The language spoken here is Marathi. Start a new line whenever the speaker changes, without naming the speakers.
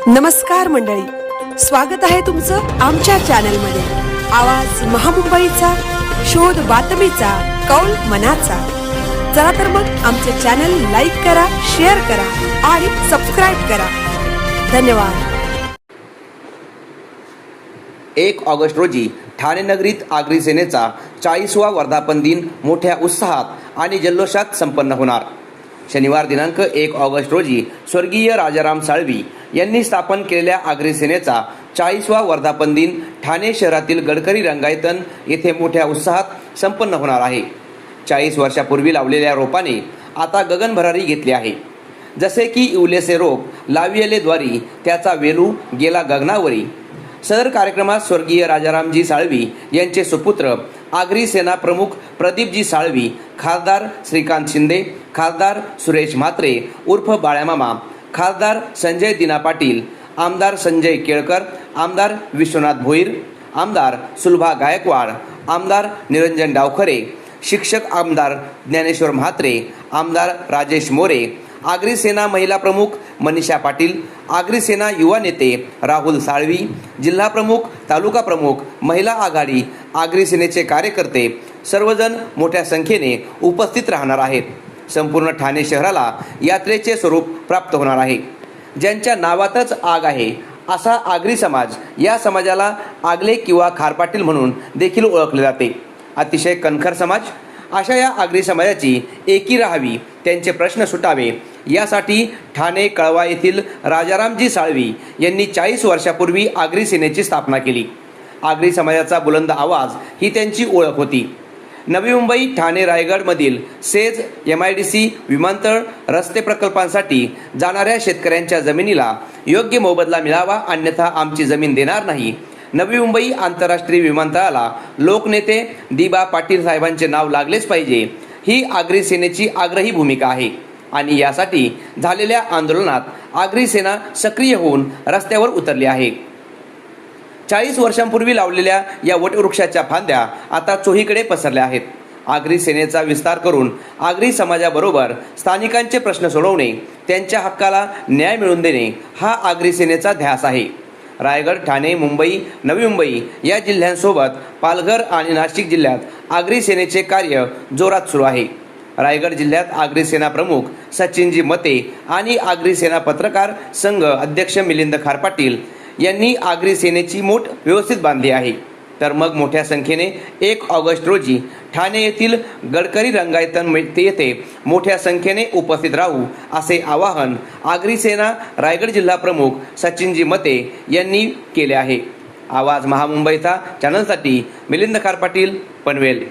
नमस्कार मंडळी, स्वागत आहे तुमचं आमच्या चॅनलमध्ये। आवाज महामुंबईचा, शोध बातमीचा, कौल मनाचा। चला तर मग आमचे चॅनल लाईक करा, शेअर करा आणि सबस्क्राइब करा। धन्यवाद।
1 ऑगस्ट रोजी ठाणे नगरीत आगरी सेनेचा 40वा वर्धापन दिन मोठ्या उत्साहात आणि जल्लोषात संपन्न होणार। शनिवार दिनांक 1 ऑगस्ट रोजी स्वर्गीय राजाराम साळवी यांनी स्थापन केलेल्या आगरी सेनेचा 40वा वर्धापन दिन ठाणे शहरातील गडकरी रंगायतन येथे मोठ्या उत्साहात संपन्न होणार आहे। 40 वर्षापूर्वी लावलेल्या रोपाने आता गगनभरारी घेतली आहे। जसे की इवलेसे रोप लावियले द्वारी, त्याचा वेलू गेला गगनावरी। सदर कार्यक्रमात स्वर्गीय राजारामजी साळवी यांचे सुपुत्र आगरी सेना प्रमुख प्रदीपजी साळवी, खासदार श्रीकांत शिंदे, खासदार सुरेश म्हात्रे उर्फ बाळ्यामामा, खासदार संजय दिना पाटील, आमदार संजय केळकर, आमदार विश्वनाथ भोईर, आमदार सुलभा गायकवाड, आमदार निरंजन डावखरे, शिक्षक आमदार ज्ञानेश्वर म्हात्रे, आमदार राजेश मोरे, आगरी सेना महिला प्रमुख मनीषा पाटील, आगरी सेना युवा नेते राहुल साळवी, जिल्हा प्रमुख, तालुका प्रमुख, महिला आघाडी, आगरी सेनेचे कार्यकर्ते सर्वजण मोठ्या संख्येने उपस्थित राहणार आहेत। संपूर्ण ठाणे शहराला यात्रेचे स्वरूप प्राप्त होणार आहे। ज्यांच्या नावातच आग आहे असा आगरी समाज, या समाजाला आगले किंवा खारपाटील म्हणून देखील ओळखले जाते। अतिशय कणखर समाज, अशा या आगरी समाजाची एकी राहावी, त्यांचे प्रश्न सुटावे यासाठी ठाणे कळवा येथील राजारामजी साळवी यांनी 40 वर्षापूर्वी आगरी सेनेची स्थापना केली। आगरी समाजाचा बुलंद आवाज ही त्यांची ओळख होती। नवी मुंबई ठाणे रायगडमधील सेज, MIDC, विमानतळ, रस्ते प्रकल्पांसाठी जाणाऱ्या शेतकऱ्यांच्या जमिनीला योग्य मोबदला मिळावा, अन्यथा आमची जमीन देणार नाही। नवी मुंबई आंतरराष्ट्रीय विमानतळाला लोकनेते दी.बा. पाटील साहेबांचे नाव लागलेच पाहिजे, ही आगरी सेनेची आग्रही भूमिका आहे आणि यासाठी झालेल्या आंदोलनात आगरी सेना सक्रिय होऊन रस्त्यावर उतरली आहे। 40 वर्षांपूर्वी लावलेल्या या वटवृक्षाच्या फांद्या आता चोहीकडे पसरल्या आहेत। आगरी सेनेचा विस्तार करून आगरी समाजाबरोबर स्थानिकांचे प्रश्न सोडवणे, त्यांच्या हक्काला न्याय मिळवून देणे हा आगरी सेनेचा ध्यास आहे। रायगड, ठाणे, मुंबई, नवी मुंबई या जिल्ह्यांसोबत पालघर आणि नाशिक जिल्ह्यात आगरी सेनेचे कार्य जोरात सुरू आहे। रायगड जिल्ह्यात आगरी सेना प्रमुख सचिनजी मते आणि आगरी सेना पत्रकार संघ अध्यक्ष मिलिंद खारपाटील यांनी आगरी सेनेची मोठ व्यवस्थित बांधली आहे। तर मग मोठ्या संख्येने 1 ऑगस्ट रोजी ठाणे येथील गडकरी रंगायतन येथे मोठ्या संख्येने उपस्थित राहू असे आवाहन आगरी सेना रायगड जिल्हा प्रमुख सचिनजी मते यांनी केले आहे। आवाज महामुंबईचा चॅनलसाठी मिलिंद खारपाटील, पनवेल।